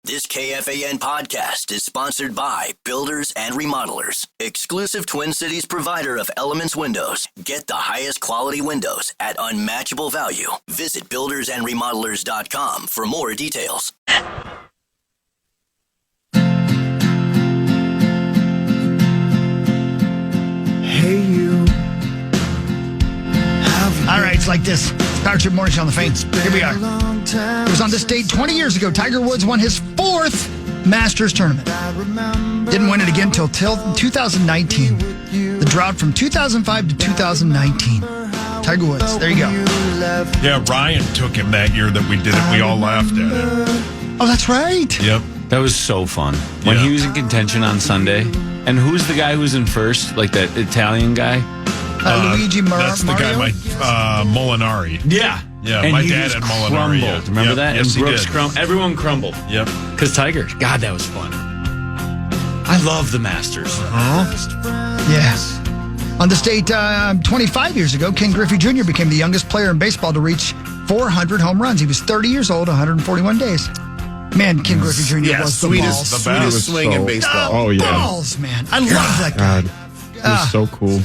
This KFAN podcast is sponsored by Builders and Remodelers, exclusive Twin Cities provider of Elements Windows. Get the highest quality windows at unmatchable value. Visit buildersandremodelers.com for more details. Hey, you. All right, it's like this. Power Trip Morning Show on the Fane. Here we are. It was on this date 20 years ago. Tiger Woods won his fourth Masters tournament. Didn't win it again until 2019. The drought from 2005 to 2019. Tiger Woods. There you go. Yeah, Ryan took him that year that we did it. We all laughed at it. Oh, that's right. Yep. That was so fun. When he was in contention on Sunday. And who's the guy who's in first? Like that Italian guy? Luigi Mario? That's the guy, Molinari. Yeah. Yeah, and my he dad just had Molinari. crumbled. Yeah. Remember Yep. that? Yes, and Brooks he did. everyone crumbled. Yep. Because Tiger. God, that was fun. I love the Masters. Yes. On this date 25 years ago, Ken Griffey Jr. became the youngest player in baseball to reach 400 home runs. He was 30 years old, 141 days. Man, Ken Griffey Jr. was the balls. Sweetest swing in baseball. Oh, yeah. Balls, man. I love that guy. It was so cool.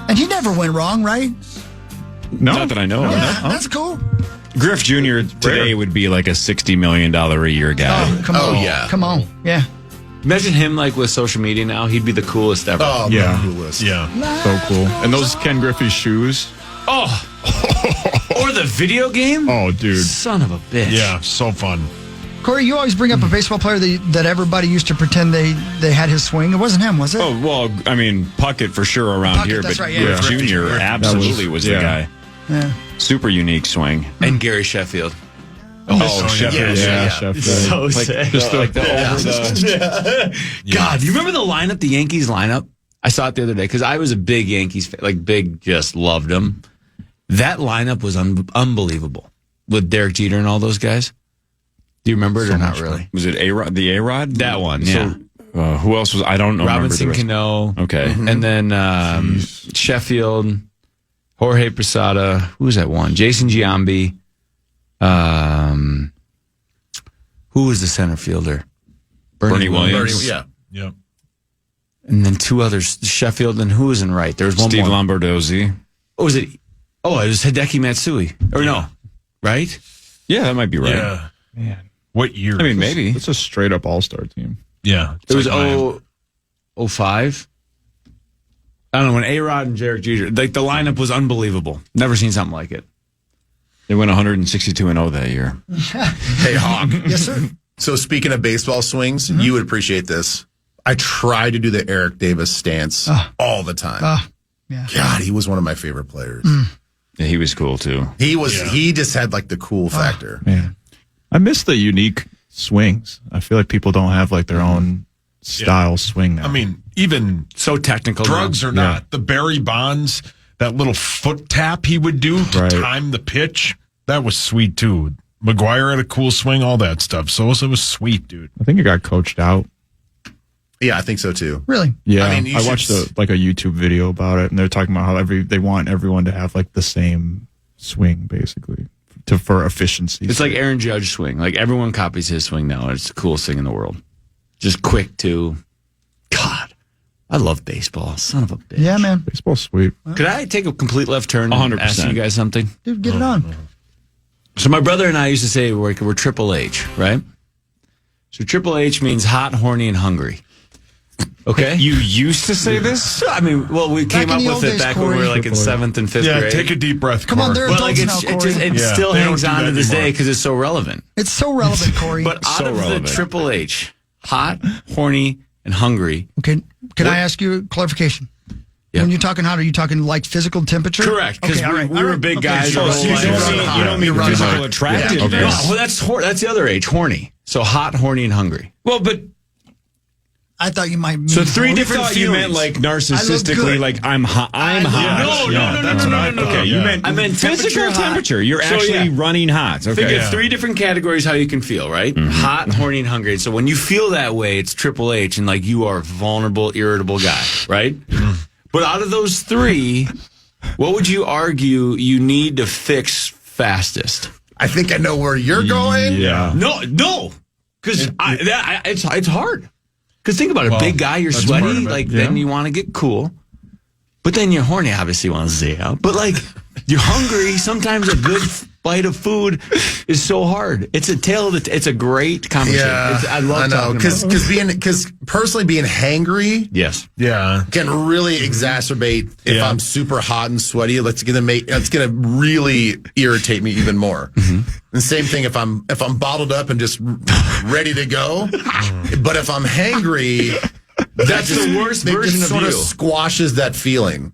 And he never went wrong, right? No. Not that I know of. Yeah, that's cool. Griff Jr. today would be like a $60 million a year guy. Oh, come on. yeah. Come on. Yeah. Imagine him like with social media now. He'd be the coolest ever. Oh, Yeah. man, who was? Yeah. So cool. And those Ken Griffey shoes. Oh. Or the video game? Oh, dude. Son of a bitch. Yeah, so fun. Corey, you always bring up a baseball player that everybody used to pretend they had his swing. It wasn't him, was it? Oh, well, I mean, Puckett for sure around Puckett, here, that's but right, yeah. Griff Jr. absolutely was the yeah. guy. Yeah. Super unique swing. And Gary Sheffield. Oh, Sheffield. Yeah, Sheffield. So sick. Just like the over the... God, do you remember the lineup, the Yankees lineup? I saw it the other day because I was a big Yankees fan, like big, just loved them. That lineup was unbelievable with Derek Jeter and all those guys. Do you remember it or not really? Was it A-Rod? The A-Rod? That one, yeah. So, who else was... I don't know. Robinson Cano. Okay. And then Sheffield, Jorge Posada. Who was that one? Jason Giambi. Who was the center fielder? Bernie Williams. Yeah. Yep. And then two others, Sheffield, and who was in right? There was one Steve more. Lombardozzi. Oh, was it? Oh, it was Hideki Matsui. Or no, right? Yeah, that might be right. Yeah. Man. What year? I mean, maybe. It's a straight up all-star team. Yeah. It was like 05. I don't know, when A-Rod and Derek Jeter, like the lineup was unbelievable. Never seen something like it. They went 162-0 that year. Hey, Hawk. Yes, sir. So speaking of baseball swings, you would appreciate this. I try to do the Eric Davis stance all the time. Yeah. God, he was one of my favorite players. Yeah, he was cool, too. He just had like the cool factor. Man. I miss the unique swings. I feel like people don't have like their own style swing now. I mean, even So technical. drugs or not, the Barry Bonds, that little foot tap he would do to Right. time the pitch, that was sweet, too. McGuire had a cool swing, all that stuff. So it was sweet, dude. I think it got coached out. Yeah, I think so too. Really? Yeah, I mean, you I should watched a YouTube video about it, and they're talking about how they want everyone to have like the same swing, basically, for efficiency. It's like Aaron Judge swing. Like everyone copies his swing now. It's the coolest thing in the world. Just quick too. God, I love baseball. Son of a bitch. Yeah, man. baseball's sweet. Could I take a complete left turn and 100%. ask you guys something? Dude, get it on. So my brother and I used to say we're Triple H, right? So Triple H means hot, horny, and hungry. Okay? You used to say this? I mean, well, we Back came in up the with old it days, back when we were Corey. like in 7th and 5th Yeah, grade. take a deep breath, Come on, Corey. they're But like adults now, Corey. it Yeah, still they hangs don't do on to that this anymore. day because it's so relevant. It's so relevant, Corey. But out So of relevant. the Triple H, hot, horny, and hungry. Okay, can I ask you a clarification? Yeah. When you're talking hot, are you talking like physical temperature? Correct, because Okay, all right, we all were right. big Okay, guys. so our whole you life. don't don't mean- mean, you don't mean physical hot. attractiveness. Okay. No, well, that's the other H, horny. So hot, horny, and hungry. Well, but I thought you might mean So three horny. different thought you meant like narcissistically, good. like I'm hot. I'm I look hot. good. No. Okay, you Yeah. meant I meant physical temperature hot. temperature. You're So, actually yeah. running hot. Think Okay. of three different categories how you can feel, right? Hot, horny, and hungry. So when you feel that way, it's Triple H, and like you are a vulnerable, irritable guy, right? But out of those three, what would you argue you need to fix fastest? I think I know where you're going. Yeah. No. Because it's hard. Because think about it, big guy, you're that's part of sweaty, it. like then you want to get cool. But then you're horny, obviously you want to stay out. But like you're hungry, sometimes a good bite of food is so hard. It's a it's a great conversation. Yeah, I love talking about it. because personally being hangry, Yes. can really exacerbate if I'm super hot and sweaty. It's gonna really irritate me even more. And same thing if I'm bottled up and just ready to go. But if I'm hangry, That's the worst version of sort you. of squashes that feeling.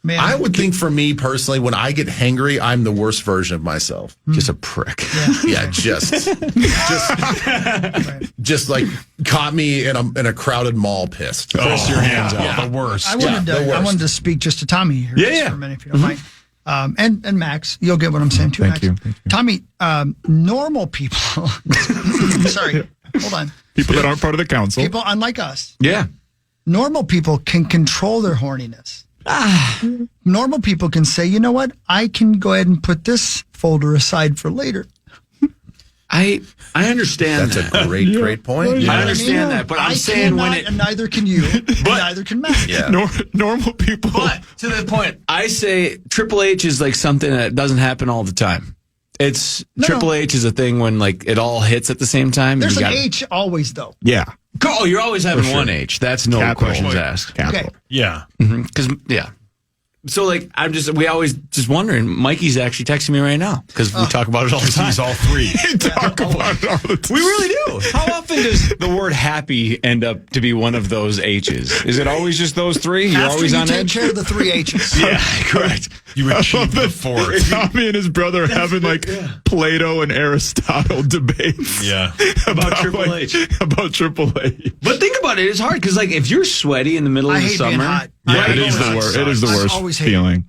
Man, I would think for me personally, when I get hangry, I'm the worst version of myself. Just a prick. Yeah, just like caught me in a crowded mall pissed. Press your hands out. The worst. I wanted to speak just to Tommy here just for a minute, if you don't mind. And Max, you'll get what I'm saying too, Thank Max. you. Tommy, normal people, sorry, hold on. People that aren't part of the council. People unlike us, Yeah. normal people can control their horniness. Normal people can say, you know what? I can go ahead and put this folder aside for later. I understand That's that. a great point. I understand that, but I'm saying when and neither can you, and neither can Max. Yeah. Normal people. But to the point, I say Triple H is like something that doesn't happen all the time. It's Triple H is a thing when like it all hits at the same time. There's You an got- H always, though. Yeah. Oh, you're always having one H. That's no Capital. questions asked. Capital. Okay. Yeah. Because So like we always just wondering. Mikey's actually texting me right now because we talk about it all the time. He's all three. Talk about it all the time. We really do. How often does the word happy end up to be one of those H's? Is it always just those three? You're After always you on take edge? care of the three H's. Yeah, correct. You achieved the fourth. Tommy and his brother having like Plato and Aristotle debates. Yeah. About Triple like, H. About Triple H. But think about it. It's hard because like if you're sweaty in the middle I of the hate being summer, hot. Yeah, I it is the always- worst. It is the I worst always hate it. feeling.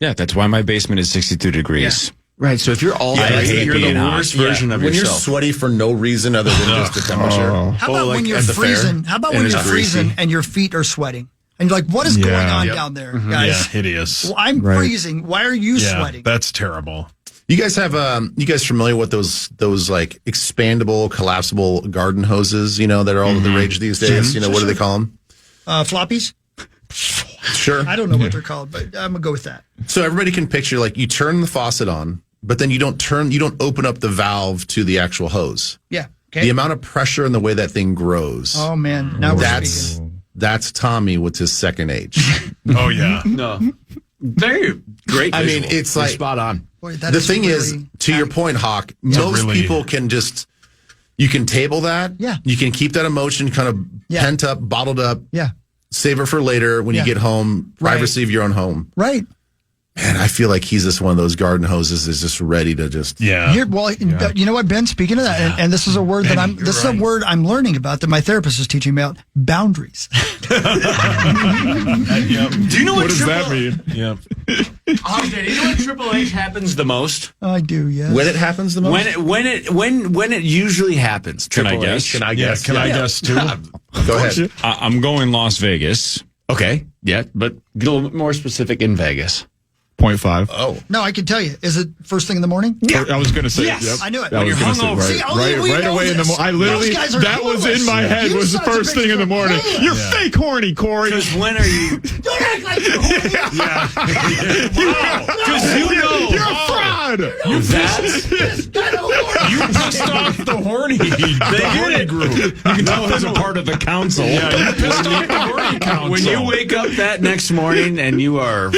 Yeah, that's why my basement is 62 degrees. right? So if you're all Yeah, I hate you're the being hot. worst version of When you're yourself. sweaty for no reason other than just the temperature. How about like when you're at the fair, freezing? How about and when it's you're greasy. freezing and your feet are sweating? And you're like, what is going on down there, guys? Yeah, hideous. Well, I'm freezing. Why are you Yeah, sweating? that's terrible. You guys have you guys familiar with those like expandable, collapsible garden hoses? You know that are all the rage these days. You know what do they call them? Floppies? Sure. I don't know what they're called, but I'm gonna go with that. So everybody can picture like you turn the faucet on, but then you don't open up the valve to the actual hose. Yeah. Okay. The amount of pressure and the way that thing grows. Oh man, now we're speaking. That's Tommy with his second H. Oh, yeah. No, very great. I mean, visual. it's You're like- spot on. Boy, that The is thing is, really- to your point, Hawk, most really- people can just, you can table that. Yeah. You can keep that emotion kind of pent up, bottled up, Yeah. save it for later when you get home, privacy of your own home. Right. Man, I feel like he's just one of those garden hoses that's just ready to just. Yeah. Here, well, you know what, Ben? Speaking of that, and this is a word that is a word I'm learning about that my therapist is teaching me about: boundaries. Do you know What does that mean? Yeah. Do you know when Triple H happens the most? I do, yes. When it happens the most? When it usually happens. Can I Triple guess? H. Can I Yeah. guess? Can I guess too? Go ahead. I'm going Las Vegas. Okay, yeah, but get a little bit more specific in Vegas. 0.5. Oh. No, I can tell you. Is it first thing in the morning? I was going to say, Yes, yep. I knew it. I When was you're going to say, hungover. right, See, only we right know away in the this. morning. I literally, Those guys are that was clueless. in my head, You was the sons of first thing in the bitches morning. are clueless. You're fake horny, Corey. Because when are you? Don't act like you're horny. Because you know You're a fraud. that's You pissed off the horny group. You can tell as a part of the council. Yeah, you pissed off the horny council. when you wake up that next morning and you are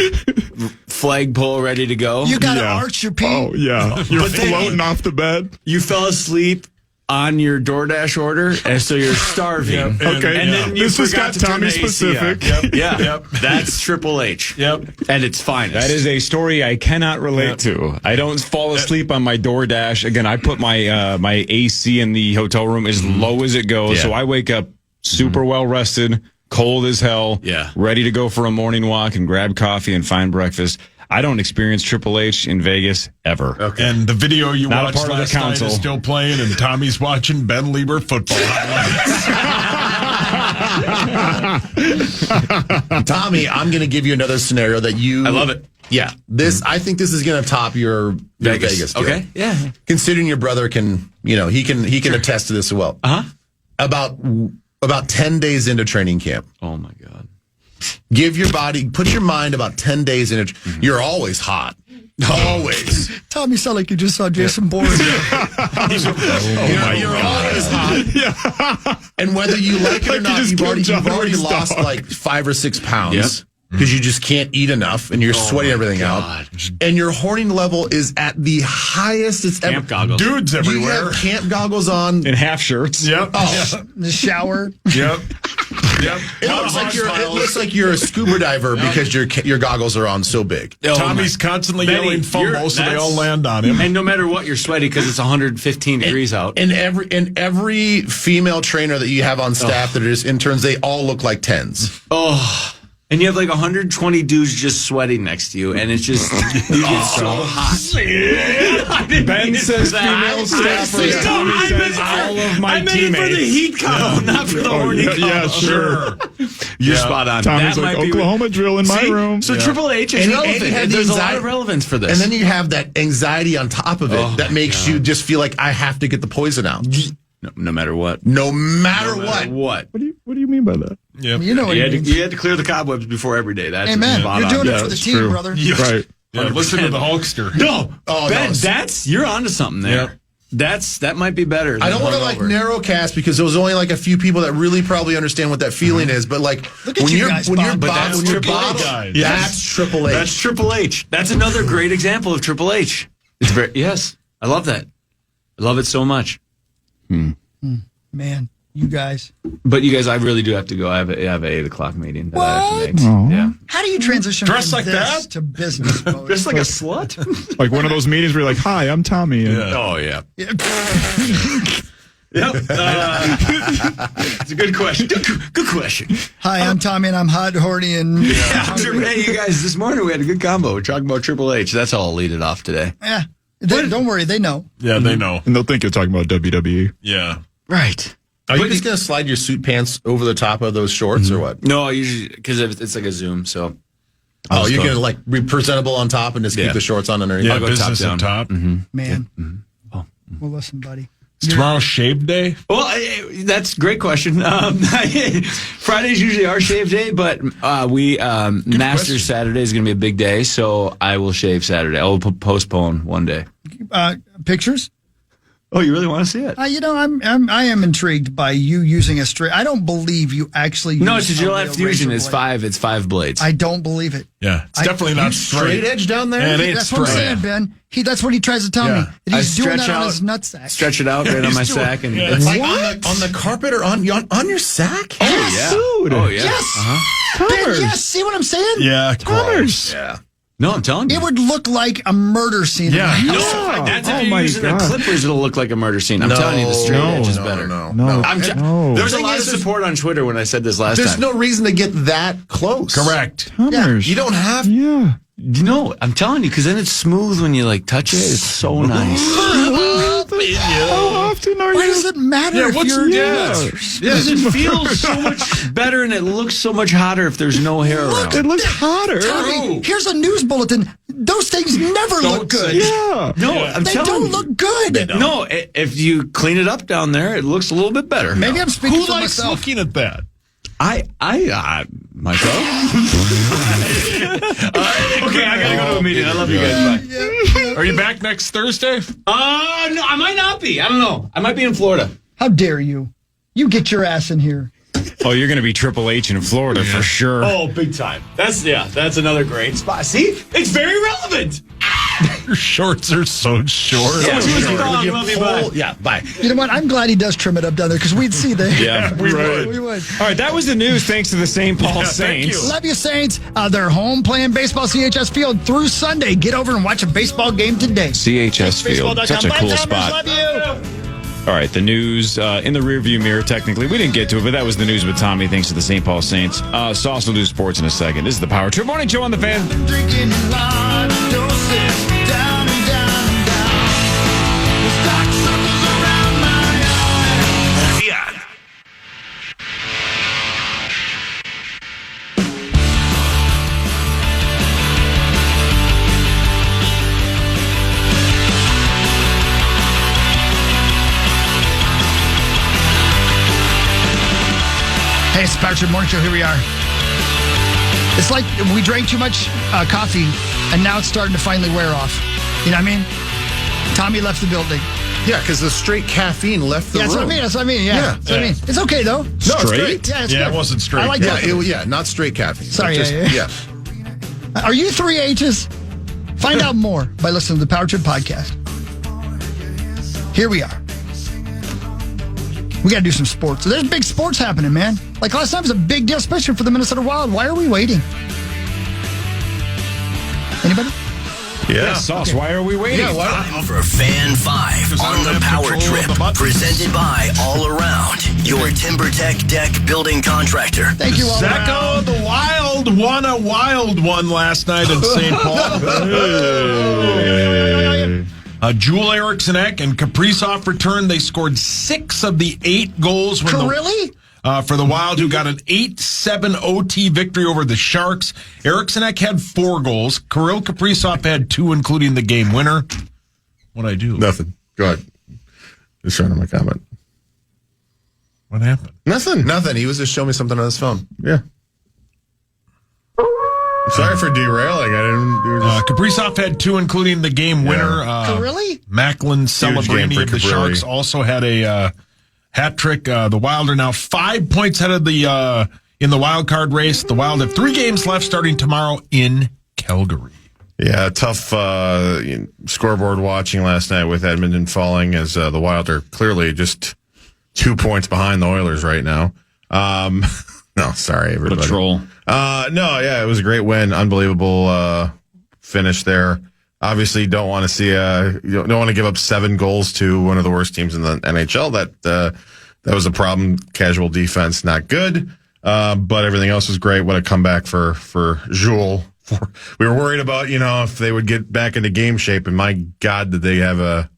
flagpole ready to go. You got to Yeah. arch your pee. Oh, yeah. You're But then- floating off the bed. You fell asleep on your DoorDash order, and so you're starving. Yep. Okay. And then you This has forgot got to turn Tommy the AC on. specific. Yep. Yeah, Yep. that's Triple H. Yep. At its finest. That is a story I cannot relate to. I don't fall asleep on my DoorDash. Again, I put my my AC in the hotel room as low as it goes, Yeah. so I wake up super well rested, cold as hell, Yeah. ready to go for a morning walk and grab coffee and find breakfast. I don't experience Triple H in Vegas ever. Okay. And the video you Not a watched part of the last night council. is still playing, and Tommy's watching Ben Leber football highlights. Tommy, I'm going to give you another scenario that you I love it. Yeah, I think this is going to top your Vegas deal. Okay, yeah. Considering your brother can, he can attest to this as well. About 10 days into training camp. Oh my God. Put your mind about 10 days into. You're always hot. Always. Tom, you sound like you just saw Jason Bourne. You're always hot. And whether you like it or not, you've already lost like 5 or 6 pounds. Because you just can't eat enough and you're sweating everything out. And your horning level is at the highest it's ever. Camp goggles. Dudes everywhere. You have camp goggles on. In half shirts. Yep. The shower. Yep. It looks like you're a scuba diver because your goggles are on so big. Tommy's constantly yelling fumble, so they all land on him. And no matter what, you're sweaty because it's 115 degrees out. And every female trainer that you have on staff that are just interns, they all look like 10s. Oh. And you have like 120 dudes just sweating next to you, and it's just you get so hot. Ben says female staffers. Tommy says all of my teammates. I meant it for the heat combo, not for the horny combo. Yeah, sure. You're spot on. Tommy's like, Oklahoma drill in my room. So Triple H is relevant. There's a lot of relevance for this. And then you have that anxiety on top of it that makes you just feel like I have to get the poison out. No matter what. No matter what. What do you mean by that? Yep. You know what you had to clear the cobwebs before every day. That's Amen. You're doing it for the team, true. brother. Right. Yeah, listen to the Hulkster. No. Ben, no. you're onto something there. Yeah. That might be better. I don't want to narrowcast because there was only like a few people that really probably understand what that feeling is. But like when you're bottled, that's Triple H. That's Triple H. That's another great example of Triple H. It's very I love that. I love it so much. Man, you guys. But you guys, I really do have to go. I have an 8 o'clock meeting that I have to make. Yeah. How do you transition Dress from like this that? to business mode? Just like a slut? Like one of those meetings where you're like, hi, I'm Tommy. And Oh, yeah. Yep. It's a good question. Good question. Hi, I'm Tommy, and I'm hot, horny, and Hey, you guys, this morning we had a good combo. We're talking about Triple H. That's how I'll lead it off today. yeah. Don't worry, they know. Yeah, they know. And they'll think you're talking about WWE. Yeah. Right. Are you just going to slide your suit pants over the top of those shorts or what? No, usually, because it's like a Zoom, so. You're going to like be presentable on top and just keep the shorts on underneath? Yeah, I'll go business top at top. Man. Well, listen, buddy. Is tomorrow shave day? Well, that's a great question. Friday's usually our shave day, but Masters Saturday is going to be a big day, so I will shave Saturday. I will postpone one day. Pictures? Oh, you really want to see it? I am intrigued by you using a straight. I don't believe you actually. No, use it's a Gillette real Fusion. razor It's blade. It's 5 blades. I don't believe it. Yeah, it's definitely not Straight edge down there? And it's That's what I'm saying, Ben. That's what he tries to tell me. That he's doing that on his nutsack. Stretch it out right on my sack, and It's like on the carpet or on your sack? Oh yeah. Yes. Ben, yes. See what I'm saying? Yeah, gross. Yeah. No, I'm telling you. It would look like a murder scene. Yeah. in my No, house. that's if you're using the clippers, it'll look like a murder scene. I'm telling you, the straight edge is better. No. There was a lot of support on Twitter when I said this last There's time. no reason to get that close. Correct. Hummers. You don't have. Yeah. No, I'm telling you, because then it's smooth when you like touch it. It's so nice. How often are Why you? does it matter if you're Because it feels so much better and it looks so much hotter if there's no hair around. It looks hotter. Tommy, here's a news bulletin. Those things never look good. Yeah. No, I'm They telling don't you. look good. No, if you clean it up down there, it looks a little bit better. Maybe I'm speaking Who for likes myself. looking at that? Myself? Okay, I gotta go to a meeting. I love you guys. Bye. Are you back next Thursday? No, I might not be. I don't know. I might be in Florida. How dare you? You get your ass in here. Oh, you're going to be Triple H in Florida for sure. Oh, big time. That's another great spot. See? It's very relevant. Your shorts are so short. Yeah, love you, bye. Yeah, bye. You know what? I'm glad he does trim it up down there because we'd see the. Yeah, we would. All right, that was the news thanks to the St. Paul Yeah, thank Saints. you. Love you, Saints. They're home playing baseball CHS Field through Sunday. Get over and watch a baseball game today. CHS Field, such a Bye, cool Thomas. spot. Love you. All right, the news in the rearview mirror, technically. We didn't get to it, but that was the news with Tommy, thanks to the St. Paul Saints. Sauce will do sports in a second. This is the Power Trip Morning Show on the Fan. Drinking in large doses, down and down and down. The stock circles around my eyes. KFAN. Hey, it's the Power Trip Morning Show. Here we are. It's like we drank too much coffee, and now it's starting to finally wear off. You know what I mean? Tommy left the building. Yeah, because the straight caffeine left the room. That's what I mean. Yeah. That's what I mean. It's okay, though. No, it's great. Yeah, it's Yeah, good. it wasn't straight. I like Yeah, that. not straight caffeine. Sorry, but yeah. Are you 3 H's? Find out more by listening to the Power Trip podcast. Here we are. We got to do some sports. There's big sports happening, man. Like last time was a big deal, especially for the Minnesota Wild. Why are we waiting? Anybody? Yeah, Sauce, why are we waiting? Yeah, Time for Fan 5 on the Power Trip. Presented by All Around, your TimberTech deck building contractor. Thank you all. Zacco, the Wild won a wild one last night in St. Paul. Joel Eriksson Ek and Kaprizov returned. They scored 6 of the 8 goals. Really? For the Wild, who got an 8-7 OT victory over the Sharks. Eriksson Ek had 4 goals. Kirill Kaprizov had 2, including the game winner. What'd I do? Nothing. Go ahead. Just showing him my comment. What happened? Nothing. He was just showing me something on his phone. Yeah. Sorry for derailing. I didn't. Kaprizov had 2, including the game winner. Really? Macklin Celebrini for of the Caprilli. Sharks also had a hat trick. The Wild are now 5 points ahead of the in the wild card race. The Wild have 3 games left starting tomorrow in Calgary. Yeah, tough scoreboard watching last night with Edmonton falling as the Wild are clearly just 2 points behind the Oilers right now. No, sorry, everybody. What a troll. No, yeah, it was a great win. Unbelievable finish there. Obviously, don't want to see you don't want to give up 7 goals to one of the worst teams in the NHL. That was a problem. Casual defense, not good. But everything else was great. What a comeback for Joel. We were worried about if they would get back into game shape, and my God, did they have a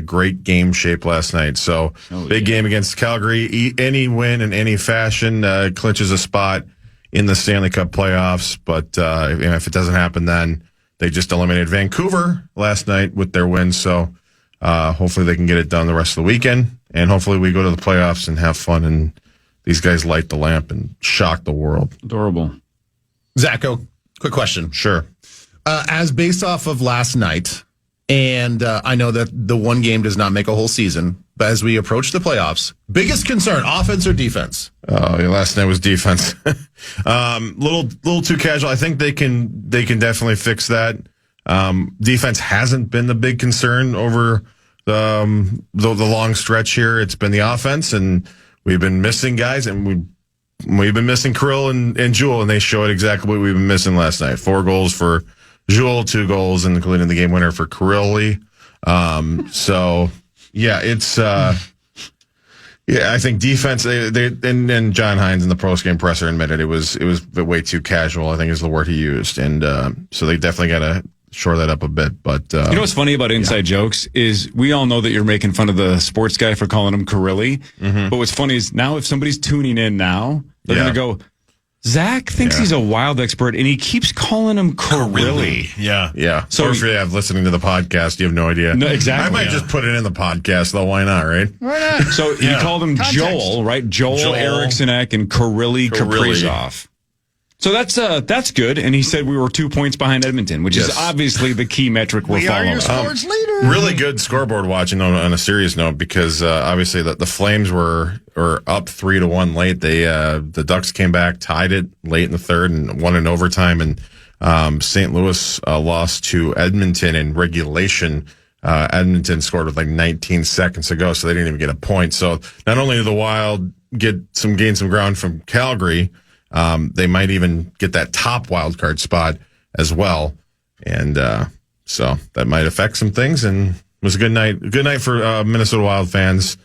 great game shape last night. So big game against Calgary. Any win in any fashion clinches a spot in the Stanley Cup playoffs. But if it doesn't happen, then they just eliminated Vancouver last night with their win. So hopefully they can get it done the rest of the weekend. And hopefully we go to the playoffs and have fun and these guys light the lamp and shock the world. Adorable. Zacco, quick question. Sure. As based off of last night, and I know that the one game does not make a whole season, but as we approach the playoffs, biggest concern, offense or defense? Oh, yeah, last night was defense. Little too casual. I think they can definitely fix that. Defense hasn't been the big concern over the long stretch here. It's been the offense, and we've been missing guys, and we've been missing Kirill and Joel, and they showed exactly what we've been missing last night. 4 goals for Joel, 2 goals, including the game winner for Kirill. So yeah, it's I think defense. And John Hines in the postgame presser admitted it was way too casual, I think is the word he used, and so they definitely got to shore that up a bit. But you know what's funny about inside jokes is we all know that you're making fun of the sports guy for calling him Kirill. But what's funny is now if somebody's tuning in now, they're going to go, Zach thinks he's a Wild expert, and he keeps calling him Kirill. Yeah. So if you have listening to the podcast, you have no idea. No, exactly. I might just put it in the podcast, though. Why not, right? Why not? So you called him Joel, right? Joel Eriksson Ek and Kirill Kaprizov. So that's good. And he said we were 2 points behind Edmonton, which is obviously the key metric we're We are following. your sports leader. Really good scoreboard watching on a serious note, because obviously the Flames were up 3-1 late. The Ducks came back, tied it late in the third, and won in overtime. And St. Louis lost to Edmonton in regulation. Edmonton scored with like 19 seconds to go, so they didn't even get a point. So not only did the Wild gain some ground from Calgary, they might even get that top wild card spot as well. And so that might affect some things. And it was a good night. A good night for Minnesota Wild fans,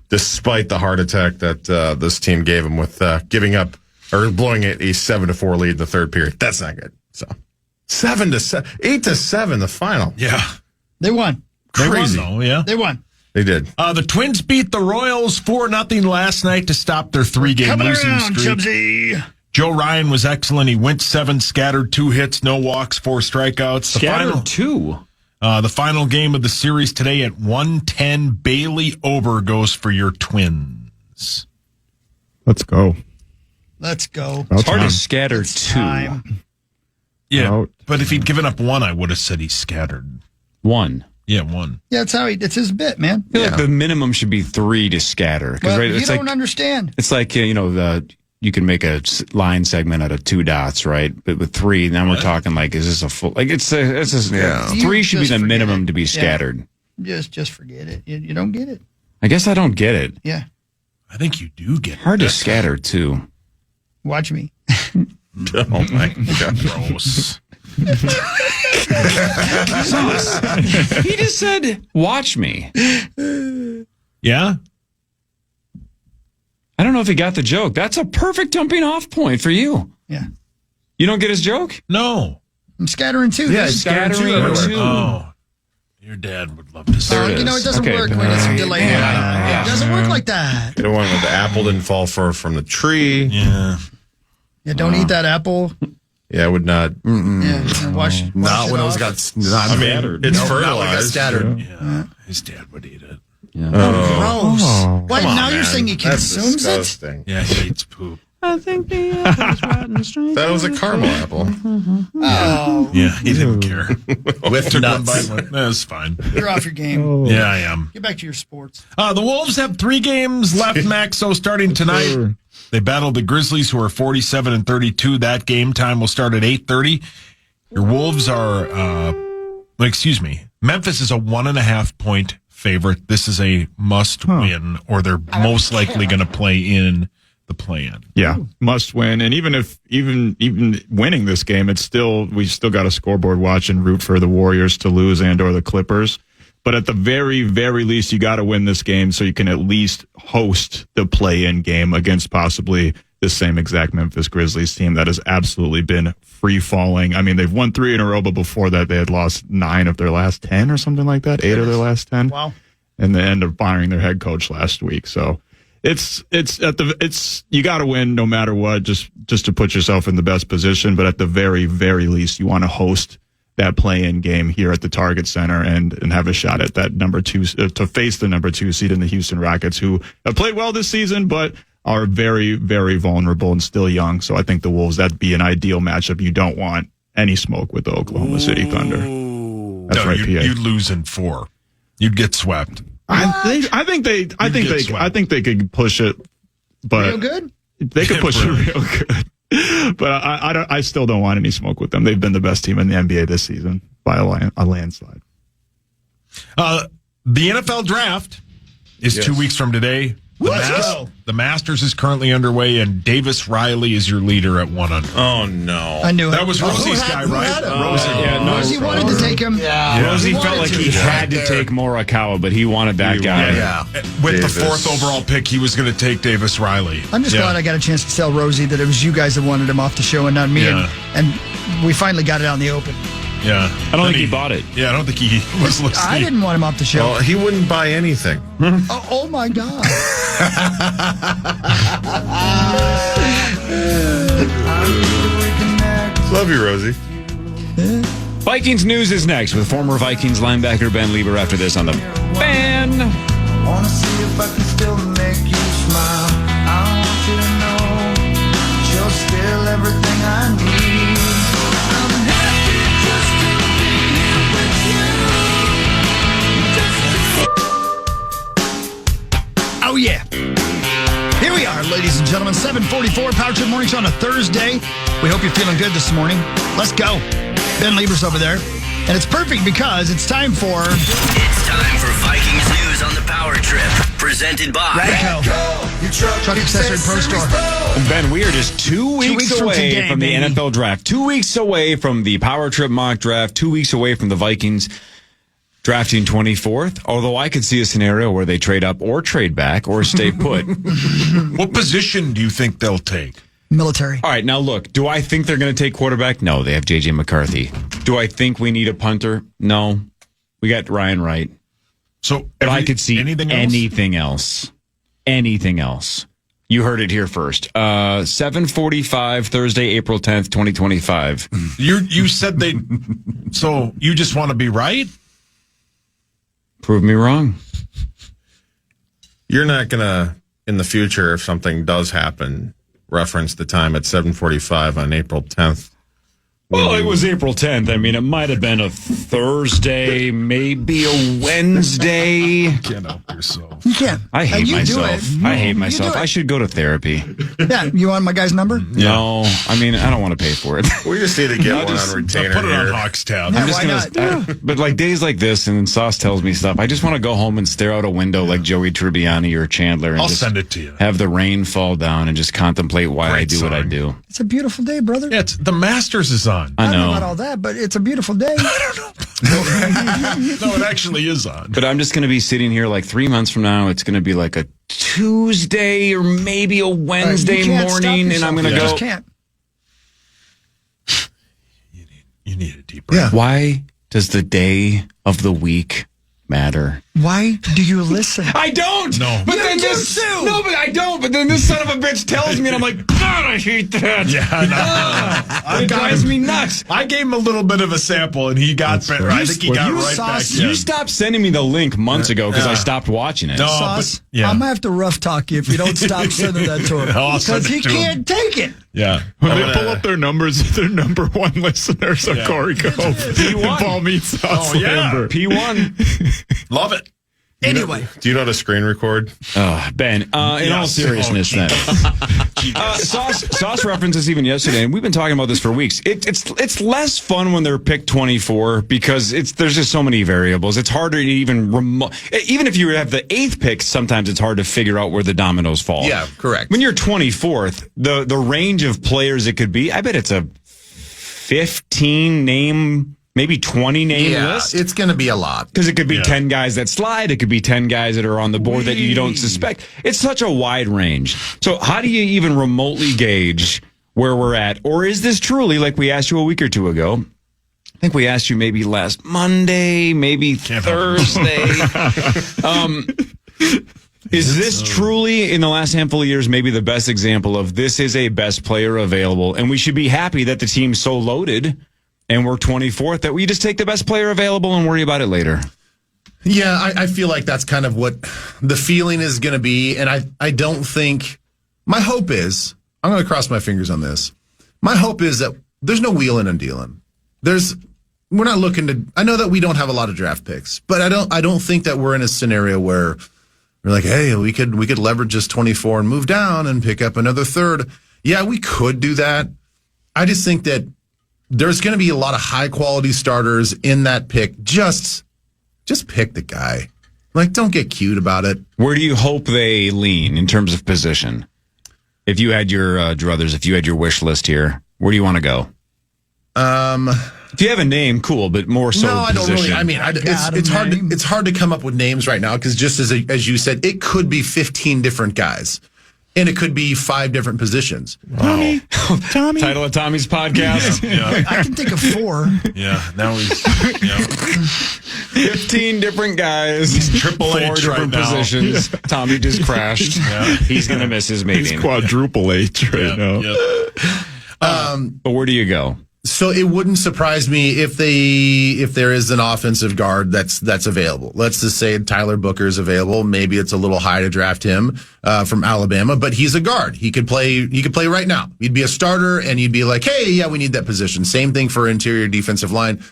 despite the heart attack that this team gave them with giving up or blowing it a 7-4 lead in the third period. That's not good. So 7-7, 8-7, the final. Yeah. They won. Crazy. They won, though, yeah. They won. They did. The Twins beat the Royals 4-0 last night to stop their 3-game Coming losing around, streak. Chubsy. Joe Ryan was excellent. He went 7, scattered 2 hits, no walks, 4 strikeouts. Scattered 2. The final game of the series today at 1:10. Bailey Ober goes for your Twins. Let's go. Let's go. It's hard time. to scatter It's two. time. Yeah, Out. but if he'd given up one, I would have said he's scattered. One. Yeah, one. Yeah, it's his bit, man. I feel like the minimum should be 3 to scatter. 'Cause, Well, right, you it's don't like, understand. It's like, you can make a line segment out of 2 dots, right? But with 3, now we're talking like, is this a full, like it's a 3 You should be just the forget minimum it. to be Yeah. scattered. Just forget it. You don't get it. I guess I don't get it. Yeah. I think you do get Hard to it. scatter too. Watch me. Oh my God. Gross. He just said, watch me. Yeah? I don't know if he got the joke. That's a perfect jumping off point for you. Yeah. You don't get his joke? No. I'm scattering too. Yeah, This- Scattering two. Oh. Your dad would love to see Oh, it you know, is. it doesn't Okay. work when it's delayed. It doesn't work like that. The one with the apple didn't fall from the tree. Yeah. Yeah, don't eat that apple. Yeah, I would not. Yeah, and wash Not when it was off. got. I mean, it's Not when it got fertilized. scattered. Yeah. His dad would eat it. Gross. Oh. Why, Come on, now you're man. saying he That's consumes it? disgusting. Yeah, he eats poop. I think the apple's rotten straight. That was a caramel apple Oh, Yeah, he didn't care. with Took one nuts. bite. That's fine. you're off your game. Yeah, I am. Get back to your sports. The Wolves have 3 games left, Max. So starting tonight, they battle the Grizzlies, who are 47-32. That game time will start at 8:30. Your Wolves are, Memphis is a 1.5 point favorite. This is a must win, or they're most likely going to play in the play-in. Yeah, must win. And even winning this game, we still got a scoreboard watch and root for the Warriors to lose or the Clippers. But at the very, very least, you got to win this game so you can at least host the play-in game against possibly the same exact Memphis Grizzlies team that has absolutely been free-falling. I mean, they've won 3 in a row, but before that, they had lost 9 of their last 10 or something like that, 8 of their last 10. Wow. And they end up firing their head coach last week. So it's you got to win no matter what, just to put yourself in the best position. But at the very, very least, you want to host that play-in game here at the Target Center and have a shot at that number 2 to face the number 2 seed in the Houston Rockets, who have played well this season, but are very, very vulnerable and still young. So I think the Wolves, that'd be an ideal matchup. You don't want any smoke with the Oklahoma City Thunder. That's right, PA. You'd lose in 4. You'd get swept. I think they could push it, but Real good? they could push it real good. But I still don't want any smoke with them. They've been the best team in the NBA this season by a landslide. The NFL draft is 2 weeks from today. The Masters is currently underway, and Davis Riley is your leader at 100. Oh no! I knew it. That was Rosie's guy, right? Rosie. Rosie wanted to take him. Rosie felt like he had to take Morikawa, but he wanted that guy. Yeah. With Davis. the 4th overall pick, he was going to take Davis Riley. I'm just glad I got a chance to tell Rosie that it was you guys that wanted him off the show and not me. Yeah. And we finally got it out in the open. Yeah. I don't think he bought it. Yeah, I don't think he was listening. I didn't want him off the show. Well, he wouldn't buy anything. Oh my God. Love you, Rosie. Vikings news is next with former Vikings linebacker Ben Leber after this on the Fan. Wanna see if I can still make you smile. I want you to know that you're still everything I need. I'm happy just to be here with you. Oh, yeah. Here we are, ladies and gentlemen. 7:44 Power Trip Morning Show on a Thursday. We hope you're feeling good this morning. Let's go. Ben Lieber's over there. And it's perfect because it's time for It's time for Vikings news on the Power Trip. Presented by Radco, Truck Accessory Pro Store. Ben, we are just 2 weeks, weeks from away today, from the baby. NFL draft. 2 weeks away from the Power Trip mock draft. 2 weeks away from the Vikings drafting 24th. Although I could see a scenario where they trade up or trade back or stay put. What position do you think they'll take? Military. All right, now look, do I think they're going to take quarterback? No, they have J.J. McCarthy. Do I think we need a punter? No. We got Ryan Wright. So, But I could see anything else? Anything else. You heard it here first. 7:45 Thursday, April 10th, 2025. You said they. So you just want to be right? Prove me wrong. You're not gonna, in the future, if something does happen, referenced the time at 7:45 on April 10th. Well, it was April 10th. I mean, it might have been a Thursday, maybe a Wednesday. Can't help yourself. You can't. I hate You do myself. it. I hate You myself. do it. I should go to therapy. Yeah, you want my guy's number? No, I mean, I don't want to pay for it. We just need to get one on retainer Put it on here. Hawks tab. Yeah, I'm just why gonna, not? but like days like this, and then Sauce tells me stuff. I just want to go home and stare out a window like Joey Tribbiani or Chandler, and I'll just send it to you. have the rain fall down and just contemplate why I Great do what I song. do. It's a beautiful day, brother. Yeah, the Masters is on. I I don't know know, about all that, but it's a beautiful day. No, it actually is on. but I'm just gonna be sitting here like 3 months from now. It's gonna be like a Tuesday or maybe a Wednesday You can't stop morning, and yourself. I'm gonna You go. just can't. You need a deep breath. Why does the day of the week matter? Why do you listen? I don't. No. But You then do this. too. No, but I don't. But then this son of a bitch tells me, and I'm like, God, I hate that. Yeah, It drives me nuts. I gave him a little bit of a sample, and he got better. I think he got you right back sauce- in. You stopped sending me the link months ago because I stopped watching it. No, Sauce, but yeah. I'm gonna have to rough talk you if you don't stop sending that to him I'll send because he it to him. can't take it. Yeah. When they pull up their numbers, their number one listeners are Yeah. Corey Cove and Paul Meets Oh, yeah. Lambert. P1. Love it. Anyway, Do you know how to screen record? Ben, in all Yes. seriousness, then. Sauce referenced this even yesterday, and we've been talking about this for weeks. It's less fun when they're pick 24 because there's just so many variables. It's harder to even if you have the 8th pick, sometimes it's hard to figure out where the dominoes fall. Yeah, correct. When you're 24th, the range of players it could be, I bet it's a 15 name, maybe 20 name Yeah, list. it's going to be a lot. Because it could be 10 guys that slide. It could be 10 guys that are on the board that you don't suspect. It's such a wide range. So how do you even remotely gauge where we're at? Or is this truly, like we asked you a week or two ago, I think we asked you maybe last Monday, maybe Thursday. Is this truly, in the last handful of years, maybe the best example of this is a best player available? And we should be happy that the team's so loaded and we're 24th that we just take the best player available and worry about it later. Yeah, I feel like that's kind of what the feeling is going to be. And I don't think, my hope is, I'm going to cross my fingers on this. My hope is that there's no wheeling and dealing. We're not looking to, I know that we don't have a lot of draft picks, but I don't think that we're in a scenario where we're like, hey, we could leverage this 24 and move down and pick up another third. Yeah, we could do that. I just think that there's going to be a lot of high quality starters in that pick. Just pick the guy. Like, don't get cute about it. Where do you hope they lean in terms of position? If you had your druthers, if you had your wish list here, where do you want to go? If you have a name, cool, but more so No, I don't position. really. I mean, it's hard to come up with names right now because just as you said, it could be 15 different guys, and it could be 5 different positions. Tommy. Title of Tommy's podcast. Yeah. I can think of 4. Yeah. Now he's 15 different guys. Triple 4 H right different now. positions. Tommy just crashed. He's going to miss his He's meeting. quadruple H right now. But where do you go? So it wouldn't surprise me if there is an offensive guard that's available. Let's just say Tyler Booker's available. Maybe it's a little high to draft him from Alabama, but he's a guard. He could play right now. He'd be a starter, and you'd be like, hey, yeah, we need that position. Same thing for interior defensive line.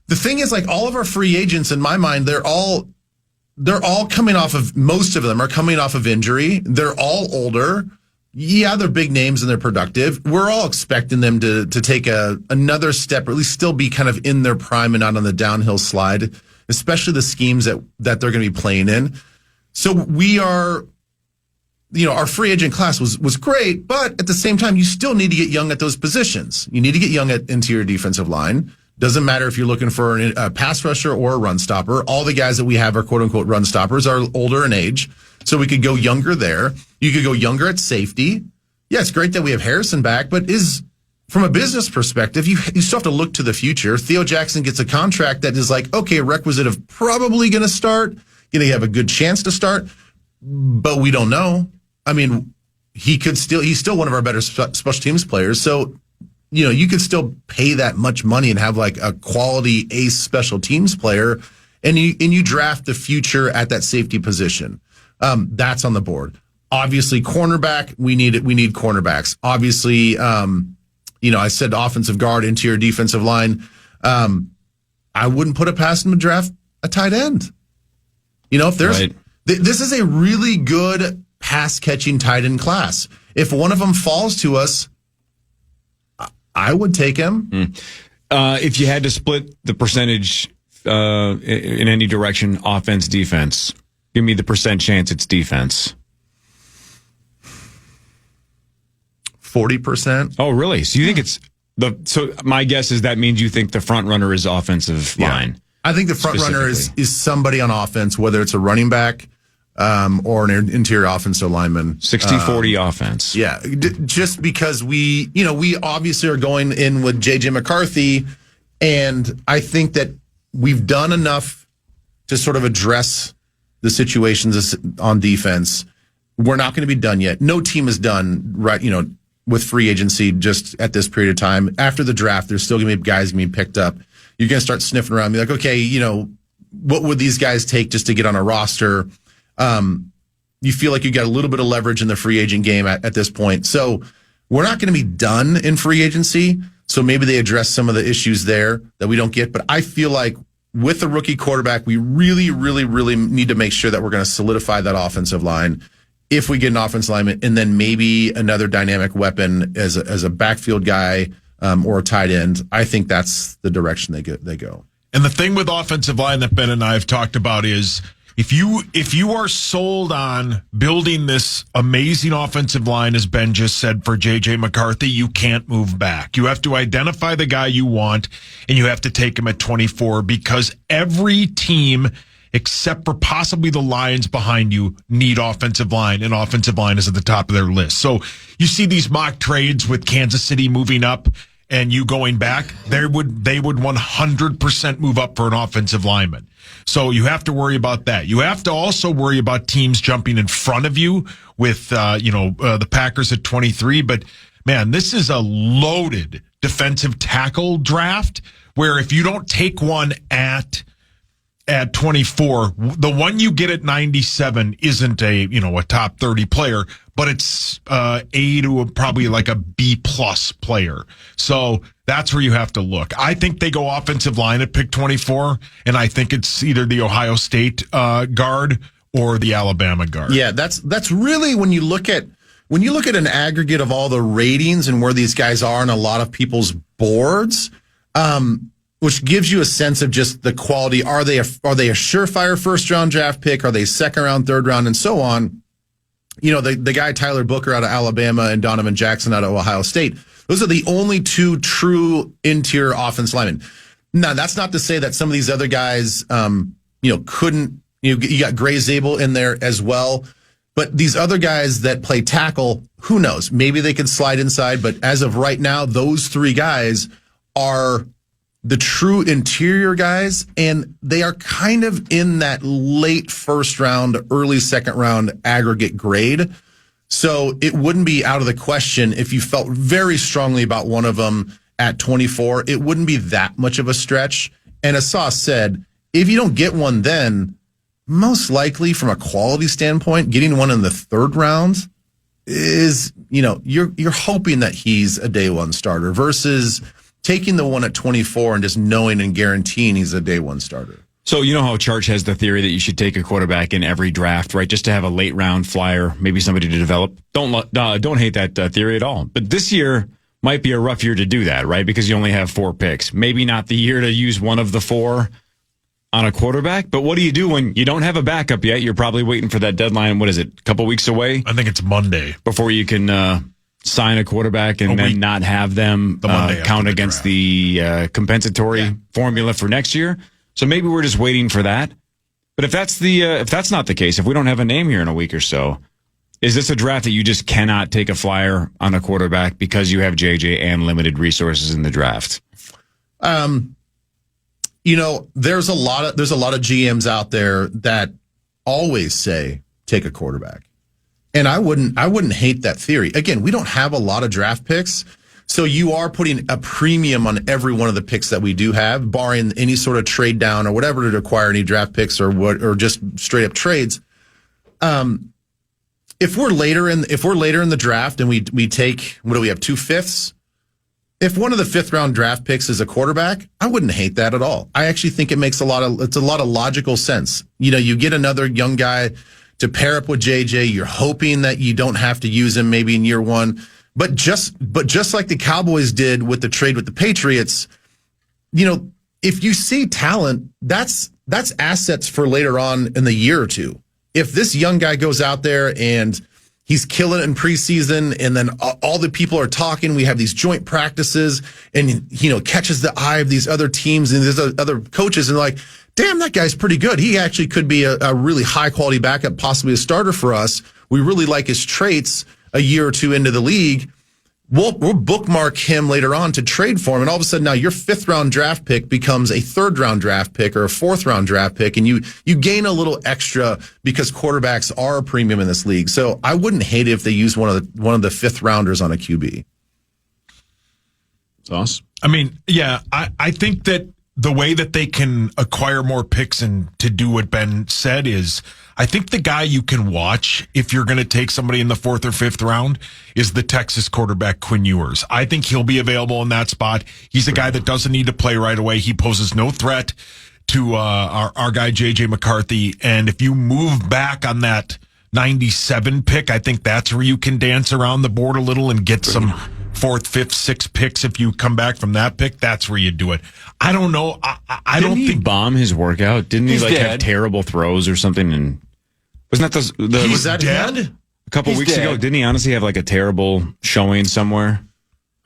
The thing is, like, all of our free agents, in my mind, they're all coming off of, most of them are coming off of injury. They're all older. Yeah, they're big names and they're productive. We're all expecting them to take another step, or at least still be kind of in their prime and not on the downhill slide, especially the schemes that they're going to be playing in. So we are, our free agent class was great, but at the same time, you still need to get young at those positions. You need to get young at interior defensive line. Doesn't matter if you're looking for a pass rusher or a run stopper. All the guys that we have are quote unquote run stoppers are older in age. So we could go younger there. You could go younger at safety. Yeah, it's great that we have Harrison back, but from a business perspective, you still have to look to the future. Theo Jackson gets a contract that is like, okay, a requisite of probably going to start, going to have a good chance to start, but we don't know. I mean, he's still one of our better special teams players. So, you could still pay that much money and have like a quality ace special teams player, and you draft the future at that safety position. That's on the board. Obviously, cornerback, we need cornerbacks. Obviously, I said offensive guard, interior defensive line. I wouldn't put it past them to draft a tight end. If there's this is a really good pass catching tight end class. If one of them falls to us, I would take him. If you had to split the percentage in any direction, offense, defense, give me the percent chance it's defense. 40%. Oh, really? So you think it's so my guess is that means you think the front runner is offensive line. I think the front runner is somebody on offense, whether it's a running back or an interior offensive lineman. 60-40 offense. Yeah, just because we obviously are going in with J.J. McCarthy, and I think that we've done enough to sort of address the situations on defense. We're not going to be done yet. No team is done, right, with free agency just at this period of time. After the draft, there's still going to be guys going to be picked up. You're going to start sniffing around and be like, okay, what would these guys take just to get on a roster? You feel like you got a little bit of leverage in the free agent game at this point. So we're not going to be done in free agency. So maybe they address some of the issues there that we don't get. But I feel like with a rookie quarterback, we really, really, really need to make sure that we're going to solidify that offensive line. If we get an offensive lineman, and then maybe another dynamic weapon as a backfield guy or a tight end, I think that's the direction they go. And the thing with offensive line that Ben and I have talked about is if you are sold on building this amazing offensive line, as Ben just said, for J.J. McCarthy, you can't move back. You have to identify the guy you want, and you have to take him at 24 because every team except for possibly the Lions behind you, need offensive line, and offensive line is at the top of their list. So you see these mock trades with Kansas City moving up and you going back, they would 100% move up for an offensive lineman. So you have to worry about that. You have to also worry about teams jumping in front of you with, the Packers at 23. But man, this is a loaded defensive tackle draft where if you don't take one at 24, the one you get at 97 isn't a top 30 player, but it's A to probably like a B plus player. So that's where you have to look. I think they go offensive line at pick 24, and I think it's either the Ohio State guard or the Alabama guard. Yeah, that's really when you look at an aggregate of all the ratings and where these guys are on a lot of people's boards. Which gives you a sense of just the quality. Are they a surefire first round draft pick? Are they second round, third round, and so on? The guy Tyler Booker out of Alabama and Donovan Jackson out of Ohio State. Those are the only two true interior offense linemen. Now, that's not to say that some of these other guys, couldn't. You got Gray Zabel in there as well. But these other guys that play tackle, who knows? Maybe they could slide inside. But as of right now, those three guys are the true interior guys, and they are kind of in that late first round, early second round aggregate grade. So it wouldn't be out of the question if you felt very strongly about one of them at 24. It wouldn't be that much of a stretch. And as Sauce said, if you don't get one then, most likely from a quality standpoint, getting one in the third round is, you're hoping that he's a day one starter versus taking the one at 24 and just knowing and guaranteeing he's a day one starter. So you know how Church has the theory that you should take a quarterback in every draft, right? Just to have a late round flyer, maybe somebody to develop. Don't hate that theory at all. But this year might be a rough year to do that, right? Because you only have 4 picks. Maybe not the year to use one of the 4 on a quarterback. But what do you do when you don't have a backup yet? You're probably waiting for that deadline. What is it? A couple weeks away? I think it's Monday. Before you can sign a quarterback and then not have them count against the compensatory formula for next year. So maybe we're just waiting for that. But if that's not the case, if we don't have a name here in a week or so, is this a draft that you just cannot take a flyer on a quarterback because you have JJ and limited resources in the draft? There's a lot of GMs out there that always say take a quarterback. And I wouldn't hate that theory. Again, we don't have a lot of draft picks, so you are putting a premium on every one of the picks that we do have, barring any sort of trade down or whatever to acquire any draft picks or just straight up trades. if we're later in the draft and we take, what do we have, 2/5? If one of the 5th round draft picks is a quarterback, I wouldn't hate that at all. I actually think it's a lot of logical sense. You get another young guy to pair up with JJ. You're hoping that you don't have to use him maybe in year one. But just like the Cowboys did with the trade with the Patriots, if you see talent, that's assets for later on in the year or two. If this young guy goes out there and he's killing it in preseason, and then all the people are talking, we have these joint practices, and catches the eye of these other teams and these other coaches, and like, damn, that guy's pretty good. He actually could be a really high quality backup, possibly a starter for us. We really like his traits a year or two into the league. We'll bookmark him later on to trade for him, and all of a sudden now your 5th round draft pick becomes a 3rd round draft pick or a 4th round draft pick, and you gain a little extra because quarterbacks are a premium in this league. So I wouldn't hate it if they use one of the 5th rounders on a QB. Sauce? I mean, yeah, I think that the way that they can acquire more picks and to do what Ben said is, I think the guy you can watch if you're going to take somebody in the 4th or 5th round is the Texas quarterback Quinn Ewers. I think he'll be available in that spot. He's a guy that doesn't need to play right away. He poses no threat to our guy JJ McCarthy. And if you move back on that 97 pick, I think that's where you can dance around the board a little and get some 4th, 5th, 6th picks. If you come back from that pick, that's where you do it. I don't know. I don't think bomb his workout. Didn't he have terrible throws or something? And wasn't that was that dead? A couple weeks ago, didn't he honestly have like a terrible showing somewhere?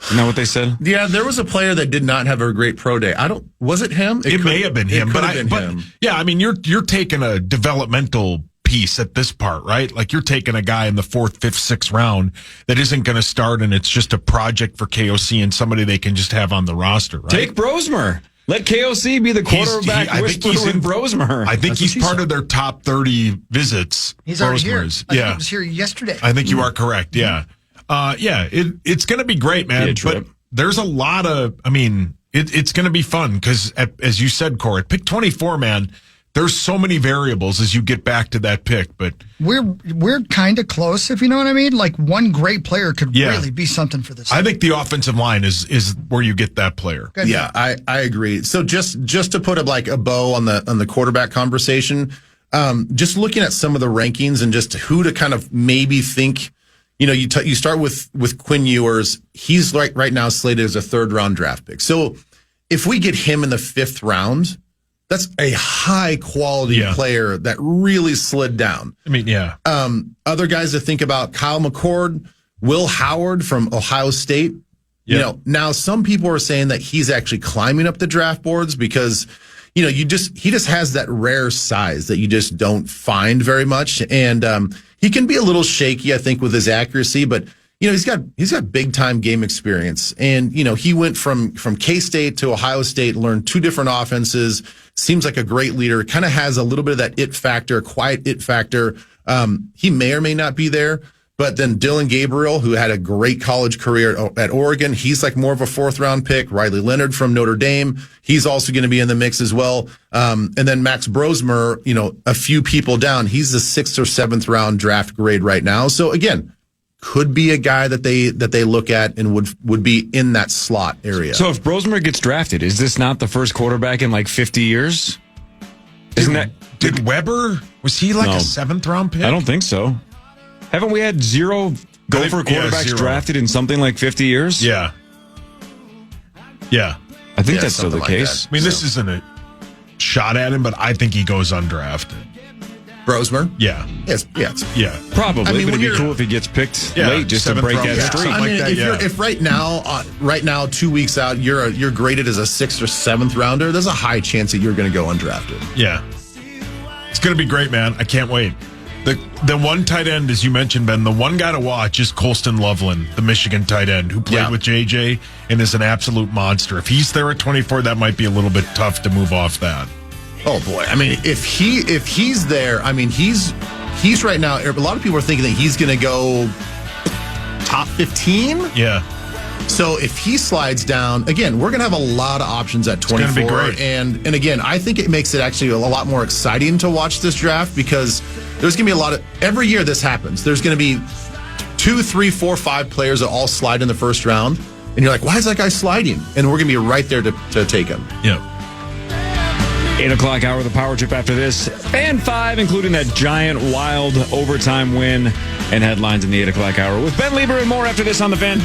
Isn't that what they said? Yeah, there was a player that did not have a great pro day. Was it him? It may have been him, but yeah, I mean, you're taking a developmental piece at this part, right? Like you're taking a guy in the 4th, 5th, 6th round that isn't going to start, and it's just a project for KOC and somebody they can just have on the roster, right? Take Brosmer. Let KOC be the quarterback whisperer in Brosmer. I think he's part of their top 30 visits. He's already here. I think he was here yesterday. I think you are correct. Yeah. It's going to be great, man. But there's a lot of, it's going to be fun because, as you said, Corey, pick 24, man. There's so many variables as you get back to that pick, but we're kind of close, if you know what I mean. Like one great player could really be something for this. I think the offensive line is where you get that player. Good. Yeah, I agree. So just to put a bow on the quarterback conversation, just looking at some of the rankings and just who to kind of maybe think. You start with Quinn Ewers. He's right now slated as a 3rd round draft pick. So if we get him in the 5th round, that's a high quality player that really slid down. I mean, yeah. Other guys to think about: Kyle McCord, Will Howard from Ohio State. Yep. Now some people are saying that he's actually climbing up the draft boards because, he just has that rare size that you just don't find very much. And, he can be a little shaky, I think, with his accuracy, but he's got big time game experience. And, he went from K-State to Ohio State, learned 2 different offenses, seems like a great leader, kind of has a little bit of that it factor, quiet it factor. He may or may not be there. But then Dylan Gabriel, who had a great college career at Oregon, he's like more of a 4th round pick. Riley Leonard from Notre Dame, he's also going to be in the mix as well. And then Max Brosmer, a few people down, he's the 6th or 7th round draft grade right now. So again, could be a guy that they look at and would be in that slot area. So if Brosmer gets drafted, is this not the first quarterback in like 50 years? Did Weber, was he like a 7th round pick? I don't think so. Haven't we had 0 Gopher quarterbacks drafted in something like 50 years? Yeah. Yeah. I think that's still the case. I mean, this isn't a shot at him, but I think he goes undrafted. Brosmer? Yeah. Yes. Yeah. Probably, but it'd be cool if he gets picked late just to break that streak. If right now, 2 weeks out, you're graded as a 6th or 7th rounder, there's a high chance that you're going to go undrafted. Yeah. It's going to be great, man. I can't wait. The one tight end, as you mentioned, Ben, the one guy to watch is Colston Loveland, the Michigan tight end who played with JJ and is an absolute monster. If he's there at 24, that might be a little bit tough to move off that. Oh boy! I mean, if he's there, I mean, he's right now. A lot of people are thinking that he's going to go top 15. Yeah. So if he slides down, again, we're going to have a lot of options at 24. It's going to be great. And again, I think it makes it actually a lot more exciting to watch this draft because there's going to be a lot of, every year this happens. There's going to be 2, 3, 4, 5 players that all slide in the first round. And you're like, why is that guy sliding? And we're going to be right there to take him. Yeah. 8 o'clock hour, the power trip after this. Fan 5, including that giant, wild overtime win and headlines in the 8 o'clock hour with Ben Leber and more after this on The Fan.